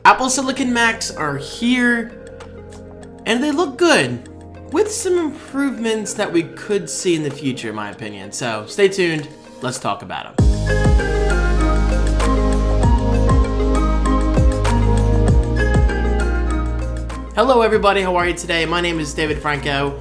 Apple Silicon Macs are here, and they look good, with some improvements that we could see in the future, in my opinion. So stay tuned, let's talk about them. Hello everybody, how are you today? My name is David Franco.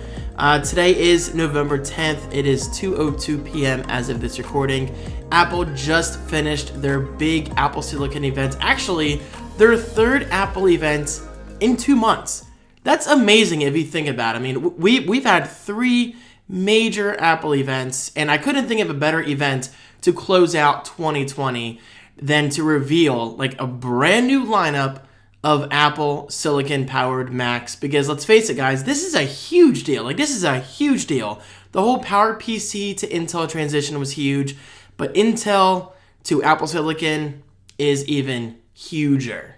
Today is November 10th. It is 2:02 p.m. as of this recording. Apple just finished their big Apple Silicon event. Actually, their third Apple event in 2 months. That's amazing if you think about it. I mean, we've had 3 major Apple events, and I couldn't think of a better event to close out 2020 than to reveal like a brand new lineup of Apple Silicon powered Macs, because let's face it guys, this is a huge deal. This is a huge deal. The whole PowerPC to Intel transition was huge, but Intel to Apple Silicon is even huger.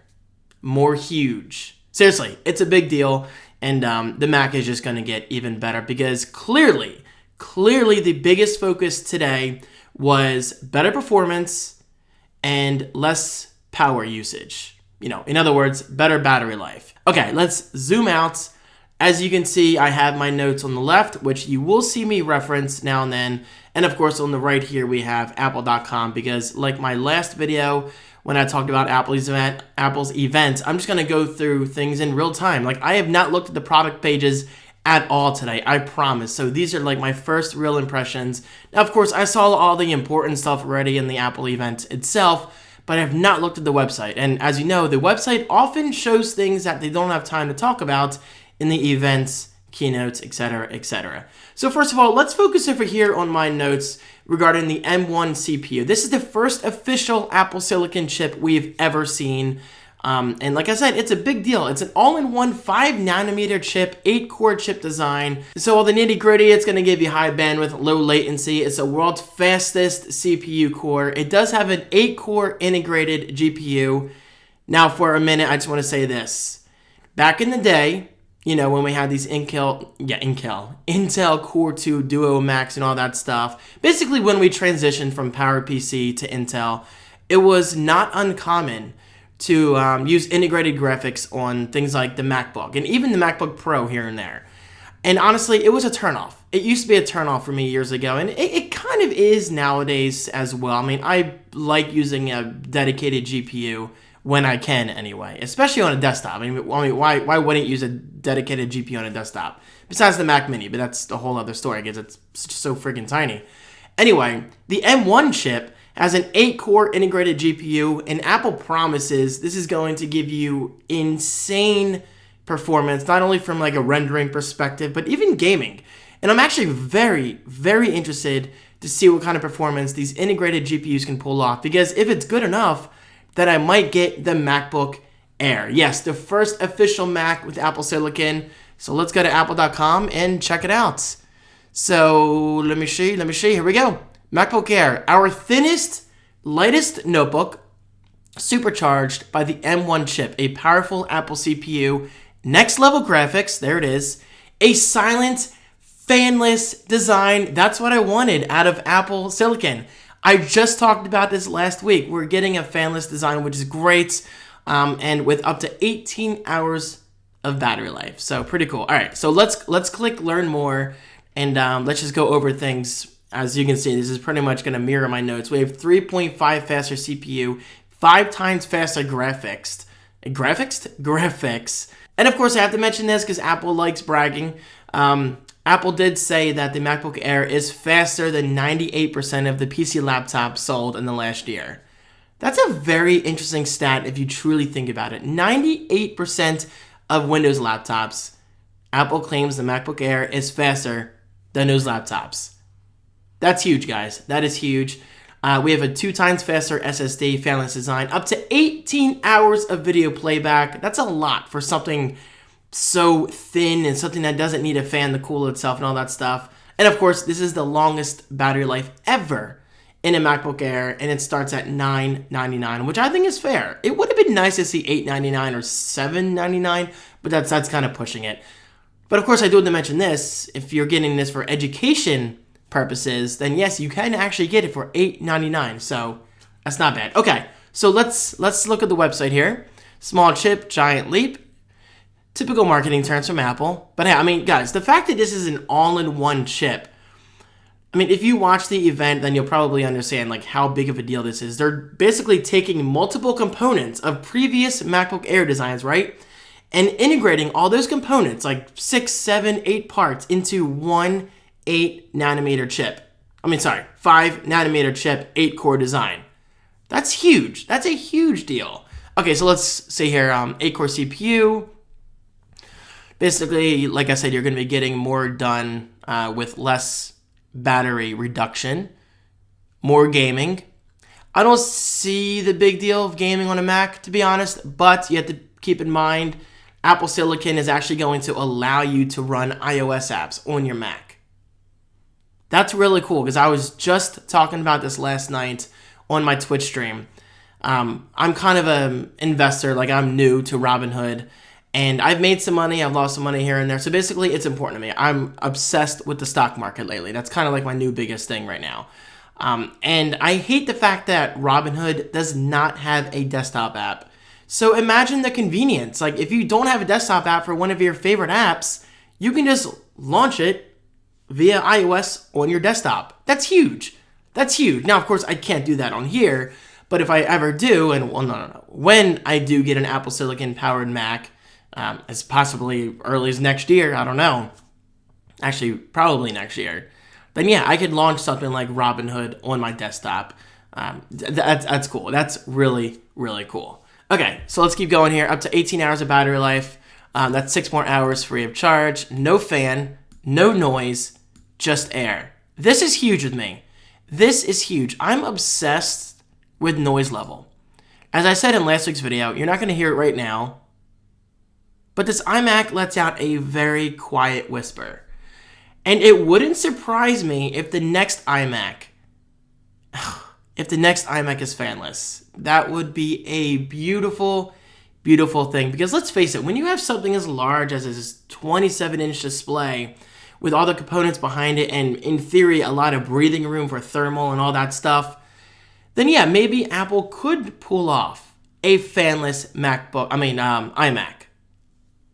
More huge. Seriously, it's a big deal, and the Mac is just going to get even better, because clearly the biggest focus today was better performance and less power usage. In other words, better battery life. Okay, let's zoom out. As you can see, I have my notes on the left, which you will see me reference now and then. And of course, on the right here, we have apple.com, because like my last video, when I talked about Apple's event, I'm just going to go through things in real time. I have not looked at the product pages at all today, I promise. So these are my first real impressions. Now, of course, I saw all the important stuff already in the Apple event itself, but I have not looked at the website. And as you know, the website often shows things that they don't have time to talk about in the events, keynotes, etc., etc. So first of all, let's focus over here on my notes regarding the M1 CPU. This is the first official Apple Silicon chip we've ever seen. And like I said, it's a big deal. It's an all-in-one 5nm chip, 8-core chip design. So all the nitty-gritty, it's going to give you high bandwidth, low latency. It's the world's fastest CPU core. It does have an 8-core integrated GPU. Now, for a minute, I just want to say this. Back in the day, when we had these Intel Core 2 Duo Max and all that stuff, basically when we transitioned from PowerPC to Intel, it was not uncommon to use integrated graphics on things like the MacBook and even the MacBook Pro here and there. And honestly, it was a turnoff. It used to be a turnoff for me years ago, and it kind of is nowadays as well. I mean, I like using a dedicated GPU when I can anyway, especially on a desktop. I mean, why wouldn't you use a dedicated GPU on a desktop? Besides the Mac Mini, but that's a whole other story because it's just so freaking tiny. Anyway, the M1 chip has an 8-core integrated GPU, and Apple promises this is going to give you insane performance, not only from a rendering perspective, but even gaming. And I'm actually very, very interested to see what kind of performance these integrated GPUs can pull off, because if it's good enough, then I might get the MacBook Air. Yes, the first official Mac with Apple Silicon. So let's go to apple.com and check it out. So let me see, here we go. MacBook Air, our thinnest, lightest notebook, supercharged by the M1 chip, a powerful Apple CPU, next level graphics, there it is, a silent, fanless design. That's what I wanted out of Apple Silicon. I just talked about this last week. We're getting a fanless design, which is great, and with up to 18 hours of battery life. So pretty cool. All right, so let's click Learn More, and let's just go over things. As you can see, this is pretty much going to mirror my notes. We have 3.5 faster CPU, 5 times faster graphics. And of course, I have to mention this because Apple likes bragging. Apple did say that the MacBook Air is faster than 98% of the PC laptops sold in the last year. That's a very interesting stat if you truly think about it. 98% of Windows laptops, Apple claims the MacBook Air is faster than those laptops. That's huge, guys. That is huge. We have a 2 times faster SSD, fanless design, up to 18 hours of video playback. That's a lot for something so thin and something that doesn't need a fan to cool itself and all that stuff. And of course, this is the longest battery life ever in a MacBook Air, and it starts at $999, which I think is fair. It would have been nice to see $899 or $799, but that's kind of pushing it. But of course, I do want to mention this. If you're getting this for education purposes, then yes, you can actually get it for $899. So that's not bad. Okay, so let's look at the website here. Small chip, giant leap. Typical marketing terms from Apple. But hey, I mean, guys, the fact that this is an all-in-one chip, I mean, if you watch the event, then you'll probably understand like how big of a deal this is. They're basically taking multiple components of previous MacBook Air designs, right? And integrating all those components, like 6, 7, 8 parts, into one 8 nanometer chip. 5 nanometer chip, 8 core design. That's huge. That's a huge deal. Okay, so let's see here, 8 core CPU. Basically, like I said, you're going to be getting more done with less battery reduction, more gaming. I don't see the big deal of gaming on a Mac, to be honest, but you have to keep in mind, Apple Silicon is actually going to allow you to run iOS apps on your Mac. That's really cool, because I was just talking about this last night on my Twitch stream. I'm kind of an investor, like I'm new to Robinhood, and I've made some money, I've lost some money here and there. So basically, it's important to me. I'm obsessed with the stock market lately. That's kind of like my new biggest thing right now. And I hate the fact that Robinhood does not have a desktop app. So imagine the convenience. Like if you don't have a desktop app for one of your favorite apps, you can just launch it via iOS on your desktop. That's huge. That's huge. Now, of course, I can't do that on here. But if I ever do, when I do get an Apple Silicon powered Mac, as possibly early as next year, I don't know. Actually, probably next year. Then yeah, I could launch something like Robinhood on my desktop. That's cool. That's really, really cool. Okay, so let's keep going here. Up to 18 hours of battery life. That's 6 more hours free of charge. No fan, no noise, just air. This is huge with me. This is huge. I'm obsessed with noise level. As I said in last week's video, you're not going to hear it right now, but this iMac lets out a very quiet whisper. And it wouldn't surprise me if the next iMac is fanless. That would be a beautiful, beautiful thing. Because let's face it, when you have something as large as this 27-inch display with all the components behind it and, in theory, a lot of breathing room for thermal and all that stuff, then yeah, maybe Apple could pull off a fanless iMac.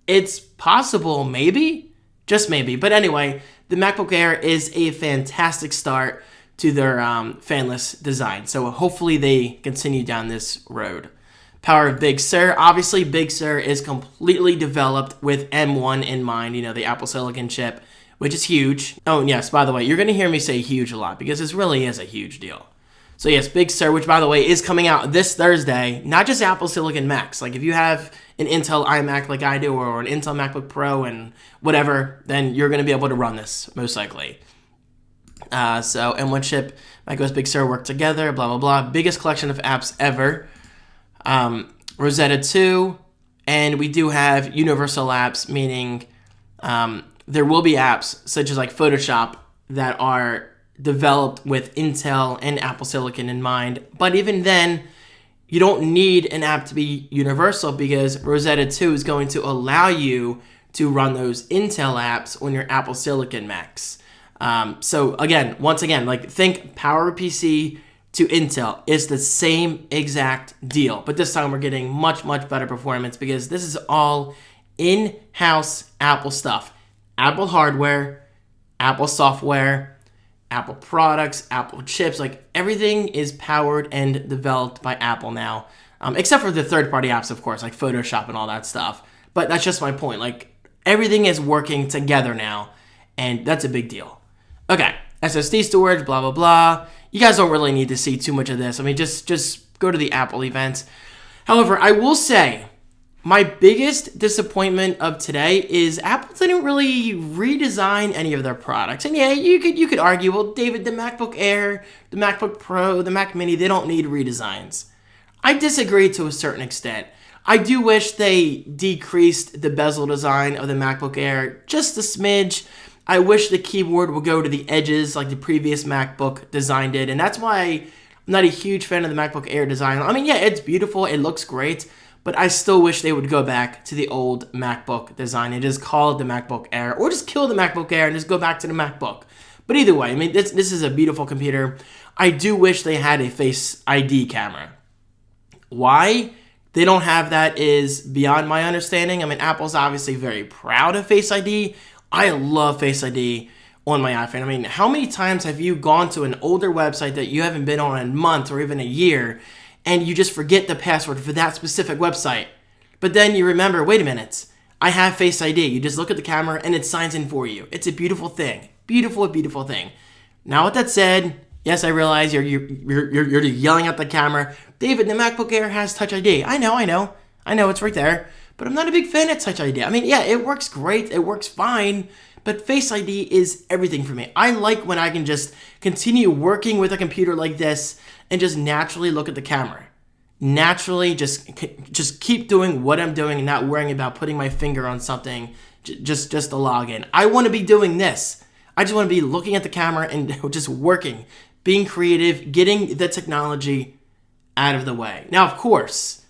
It's possible, maybe, just maybe. But anyway, the MacBook Air is a fantastic start to their fanless design. So hopefully they continue down this road. Power of Big Sur. Obviously, Big Sur is completely developed with M1 in mind, the Apple Silicon chip, which is huge. Oh, and yes, by the way, you're going to hear me say huge a lot because this really is a huge deal. So yes, Big Sur, which by the way is coming out this Thursday, not just Apple Silicon Macs. Like if you have an Intel iMac like I do or an Intel MacBook Pro and whatever, then you're going to be able to run this most likely. So M1 chip, macOS Big Sur work together, blah, blah, blah. Biggest collection of apps ever. Rosetta 2, and we do have universal apps, meaning there will be apps such as like Photoshop that are developed with Intel and Apple Silicon in mind. But even then, you don't need an app to be universal because Rosetta 2 is going to allow you to run those Intel apps on your Apple Silicon Macs. So again, once again, like think PowerPC to Intel is the same exact deal. But this time we're getting much, much better performance because this is all in-house Apple stuff. Apple hardware, Apple software, Apple products, Apple chips, like everything is powered and developed by Apple now, except for the third-party apps, of course, like Photoshop and all that stuff. But that's just my point. Like everything is working together now, and that's a big deal. Okay, SSD storage, blah, blah, blah. You guys don't really need to see too much of this. I mean, just go to the Apple events. However, I will say, my biggest disappointment of today is Apple didn't really redesign any of their products. And yeah, you could argue, well, David, the MacBook Air, the MacBook Pro, the Mac Mini, they don't need redesigns. I disagree to a certain extent. I do wish they decreased the bezel design of the MacBook Air just a smidge. I wish the keyboard would go to the edges like the previous MacBook design did. And that's why I'm not a huge fan of the MacBook Air design. I mean, yeah, it's beautiful. It looks great. But I still wish they would go back to the old MacBook design and just call it the MacBook Air, or just kill the MacBook Air and just go back to the MacBook. But either way, I mean, this is a beautiful computer. I do wish they had a Face ID camera. Why? they don't have that is beyond my understanding. I mean, Apple's obviously very proud of Face ID. I love Face ID on my iPhone. I mean, how many times have you gone to an older website that you haven't been on in a month or even a year, and you just forget the password for that specific website? But then you remember, wait a minute, I have Face ID. You just look at the camera and it signs in for you. It's a beautiful thing. Beautiful, beautiful thing. Now, with that said, yes, I realize you're yelling at the camera. David, the MacBook Air has Touch ID. I know, it's right there. But I'm not a big fan of Touch ID. I mean, yeah, it works great. It works fine. But Face ID is everything for me. I like when I can just continue working with a computer like this and just naturally look at the camera. Naturally, just keep doing what I'm doing and not worrying about putting my finger on something just to log in. I want to be doing this. I just want to be looking at the camera and just working, being creative, getting the technology out of the way. Now, of course,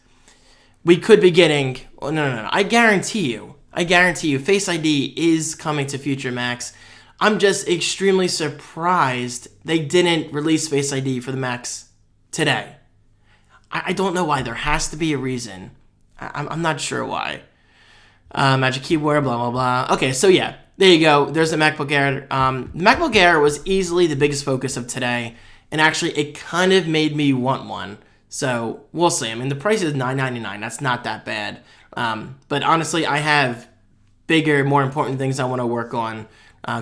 we could be getting... Oh, no. I guarantee you, Face ID is coming to future Macs. I'm just extremely surprised they didn't release Face ID for the Macs today. I don't know why. There has to be a reason. I'm not sure why. Magic Keyboard, blah, blah, blah. Okay, so yeah, there you go. There's the MacBook Air. The MacBook Air was easily the biggest focus of today, and actually it kind of made me want one. So we'll see. I mean, the price is $999. That's not that bad. But honestly, I have bigger, more important things I want to work on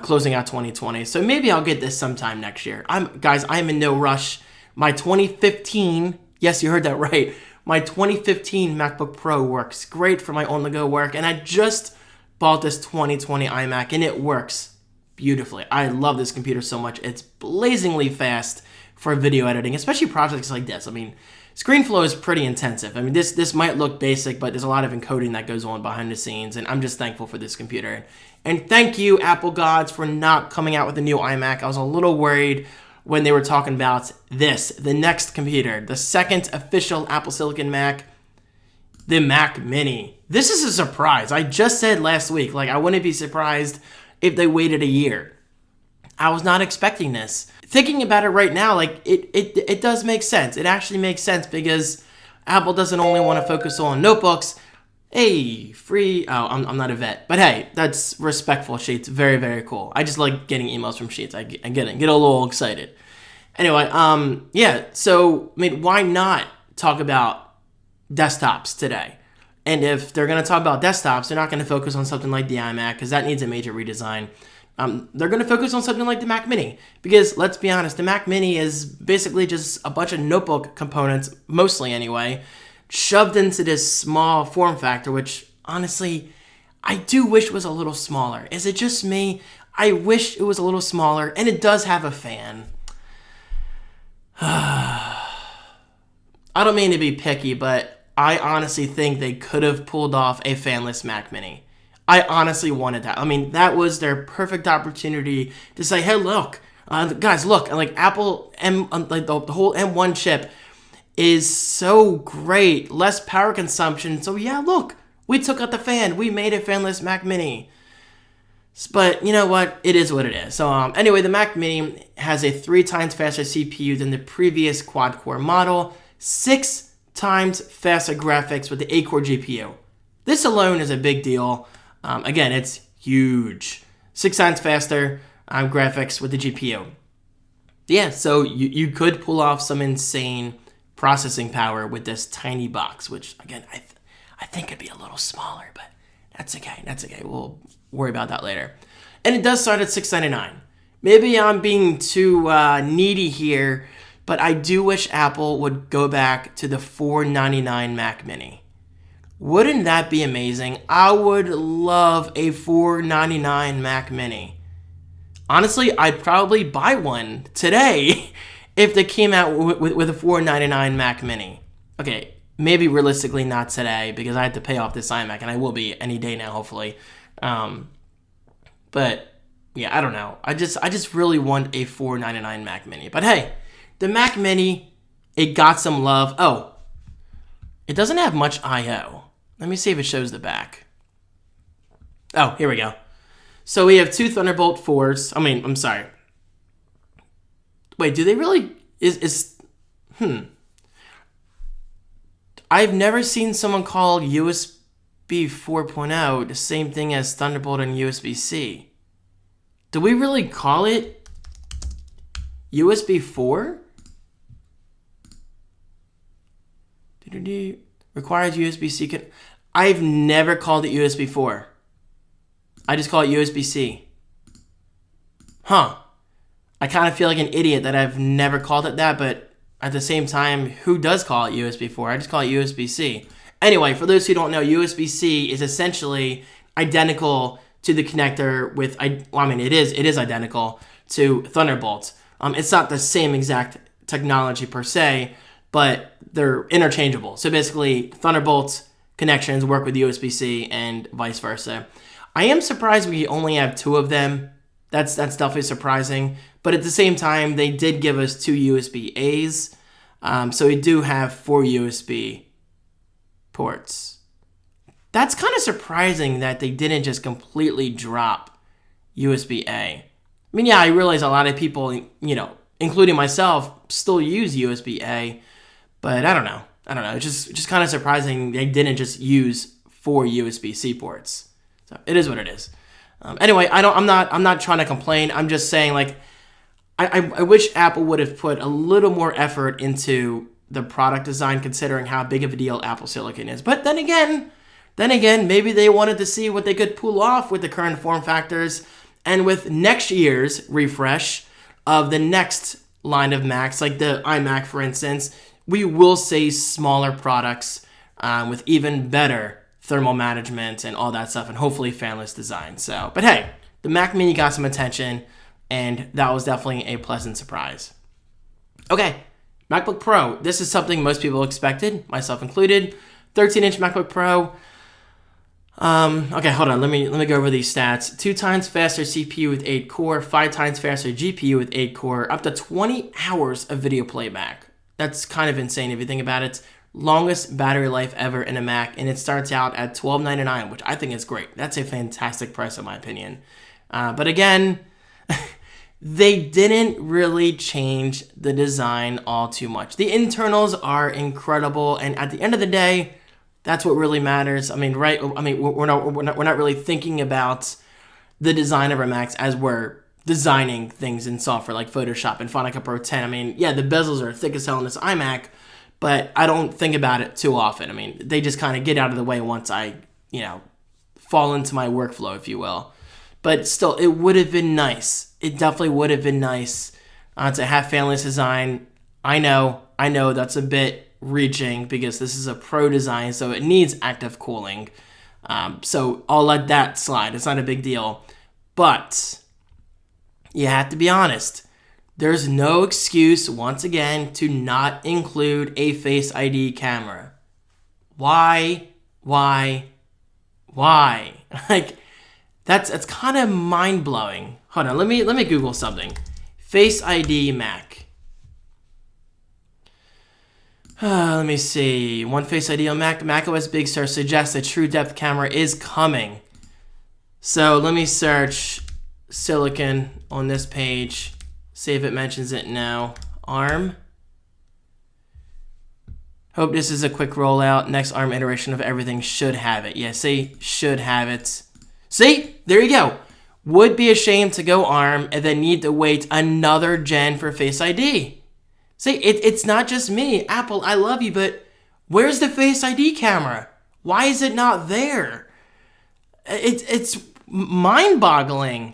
closing out 2020. So maybe I'll get this sometime next year. Guys, I'm in no rush. My 2015... Yes, you heard that right. My 2015 MacBook Pro works great for my on-the-go work, and I just bought this 2020 iMac, and it works beautifully. I love this computer so much. It's blazingly fast for video editing, especially projects like this. I mean, ScreenFlow is pretty intensive. I mean, this might look basic, but there's a lot of encoding that goes on behind the scenes, and I'm just thankful for this computer. And thank you, Apple gods, for not coming out with a new iMac. I was a little worried when they were talking about this, the next computer, the second official Apple Silicon Mac, the Mac Mini. This is a surprise. I just said last week, I wouldn't be surprised if they waited a year. I was not expecting this. Thinking about it right now, it does make sense. It actually makes sense because Apple doesn't only want to focus on notebooks. Hey, free. Oh, I'm not a vet. But hey, that's respectful, Sheets. Very, very cool. I just like getting emails from Sheets. I get a little excited. Anyway, yeah, so, I mean, why not talk about desktops today? And if they're going to talk about desktops, they're not going to focus on something like the iMac because that needs a major redesign. They're going to focus on something like the Mac Mini because, let's be honest, the Mac Mini is basically just a bunch of notebook components, mostly anyway, shoved into this small form factor, which, honestly, I do wish was a little smaller. Is it just me? I wish it was a little smaller, and it does have a fan. I don't mean to be picky, but I honestly think they could have pulled off a fanless Mac Mini. I honestly wanted that. I mean, that was their perfect opportunity to say, hey, look, guys, look, Apple, the whole M1 chip is so great, less power consumption. So yeah, look, we took out the fan. We made a fanless Mac Mini. But you know what? It is what it is. So anyway, the Mac Mini has a 3 times faster CPU than the previous quad-core model, 6 times faster graphics with the 8-core GPU. This alone is a big deal. Again, it's huge. 6 times faster graphics with the GPU. Yeah, so you could pull off some insane processing power with this tiny box, which, again, I think it'd be a little smaller, but that's okay. We'll worry about that later. And it does start at $699. Maybe I'm being too needy here, but I do wish Apple would go back to the $499 Mac Mini. Wouldn't that be amazing? I would love a $499 Mac Mini. Honestly, I'd probably buy one today if they came out with a $499 Mac Mini. Okay, maybe realistically not today because I have to pay off this iMac, and I will be any day now, hopefully. But yeah, I don't know. I just really want a $499 Mac Mini. But hey, the Mac Mini, it got some love. Oh, it doesn't have much I/O. Let me see if it shows the back. Oh, here we go. So we have 2 Thunderbolt 4s. I'm sorry. Wait, do they really? I've never seen someone call USB 4.0 the same thing as Thunderbolt and USB-C. Do we really call it USB 4? Requires USB-C. I've never called it USB 4. I just call it USB-C. Huh. I kind of feel like an idiot that I've never called it that, but at the same time, who does call it USB 4? I just call it USB-C. Anyway, for those who don't know, USB-C is essentially identical to the connector with, well, I mean, it is identical to Thunderbolt. It's not the same exact technology per se, but they're interchangeable. So basically, Thunderbolt connections work with USB-C and vice versa. I am surprised we only have 2 of them. That's definitely surprising. But at the same time, they did give us 2 USB-As. So we do have 4 USB ports. That's kind of surprising that they didn't just completely drop USB-A. I mean, yeah, I realize a lot of people, you know, including myself, still use USB-A. But I don't know. It's just kind of surprising they didn't just use 4 USB-C ports. So it is what it is. Anyway, I'm not trying to complain. I'm just saying, like, I wish Apple would have put a little more effort into the product design, considering how big of a deal Apple Silicon is. But then again, maybe they wanted to see what they could pull off with the current form factors, and with next year's refresh of the next line of Macs, like the iMac, for instance, we will see smaller products with even better thermal management and all that stuff, and hopefully fanless design. So, but hey, the Mac Mini got some attention, and that was definitely a pleasant surprise. Okay, MacBook Pro. This is something most people expected, myself included. 13-inch MacBook Pro. Okay, hold on. Let me go over these stats. 2 times faster CPU with 8 core, 5 times faster GPU with 8 core, up to 20 hours of video playback. That's kind of insane if you think about it. Longest battery life ever in a Mac, and it starts out at $12.99, which I think is great. That's a fantastic price in my opinion. But again, they didn't really change the design all too much. The internals are incredible, and at the end of the day, that's what really matters. I mean, right? I mean, we're not really thinking about the design of our Macs as we're designing things in software like Photoshop and Final Cut Pro 10. I mean, yeah, the bezels are thick as hell in this iMac, but I don't think about it too often. I mean, they just kind of get out of the way once I, you know, fall into my workflow, if you will. But still, it would have been nice. It definitely would have been nice to have fanless design. I know that's a bit reaching because this is a Pro design, so it needs active cooling. So I'll let that slide. It's not a big deal. But you have to be honest. There's no excuse, once again, to not include a Face ID camera. Why? Like, that's kind of mind-blowing. Hold on, let me Google something. Face ID Mac. Let me see. One Face ID on Mac. macOS Big Sur suggests a true depth camera is coming. So let me search Silicon on this page. See if it mentions it now. ARM. Hope this is a quick rollout. Next ARM iteration of everything should have it. Yeah, see? Should have it. See? There you go. Would be ashamed to go ARM and then need to wait another gen for Face ID. See, it's not just me. Apple, I love you, but where's the Face ID camera? Why is it not there? It's mind-boggling.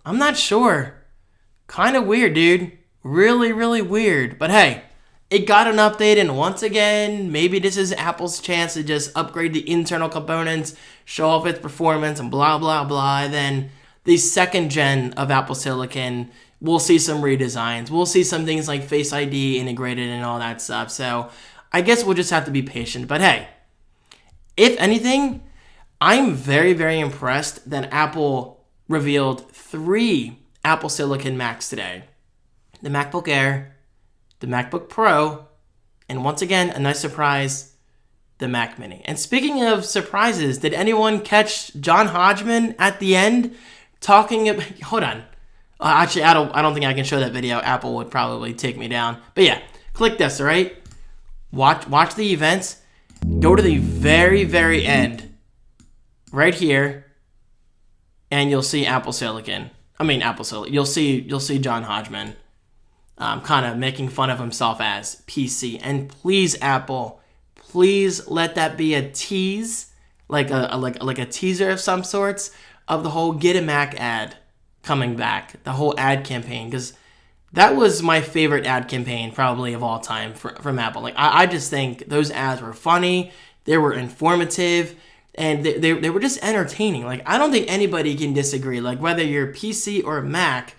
I'm not sure. Kind of weird, dude. Really, really weird. But hey, it got an update, and once again, maybe this is Apple's chance to just upgrade the internal components, show off its performance, and blah, blah, blah. And then the second gen of Apple Silicon, we'll see some redesigns. We'll see some things like Face ID integrated and all that stuff. So I guess we'll just have to be patient. But hey, if anything, I'm very, very impressed that Apple revealed 3 Apple Silicon Macs today. The MacBook Air, the MacBook Pro, and once again, a nice surprise, the Mac Mini. And speaking of surprises, did anyone catch John Hodgman at the end talking about... Hold on. Actually, I don't think I can show that video. Apple would probably take me down. But yeah, click this, all right? Watch the events. Go to the very end, right here, and you'll see Apple Silicon. You'll see John Hodgman, kind of making fun of himself as PC. And please, Apple, please let that be a tease, like a teaser of some sorts of the whole Get a Mac ad coming back, the whole ad campaign, because that was my favorite ad campaign probably of all time from Apple. Like I just think those ads were funny, they were informative, and they were just entertaining. Like I don't think anybody can disagree. Like whether you're PC or Mac,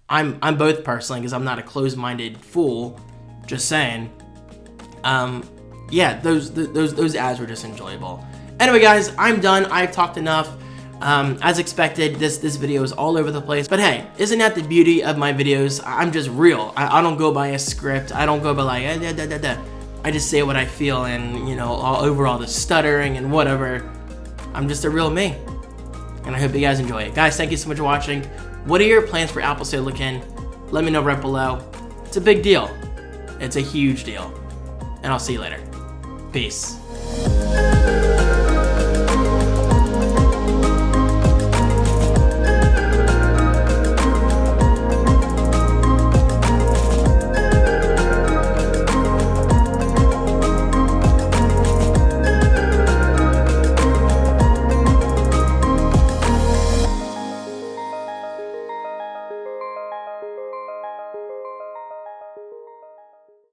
I'm both personally, because I'm not a closed-minded fool. Just saying. Yeah, those ads were just enjoyable. Anyway, guys, I'm done. I've talked enough. As expected, this video is all over the place. But hey, isn't that the beauty of my videos? I'm just real. I don't go by a script. I don't go by like, I just say what I feel, and, you know, over all the stuttering and whatever. I'm just a real me. And I hope you guys enjoy it. Guys, thank you so much for watching. What are your plans for Apple Silicon? Let me know right below. It's a big deal. It's a huge deal. And I'll see you later. Peace.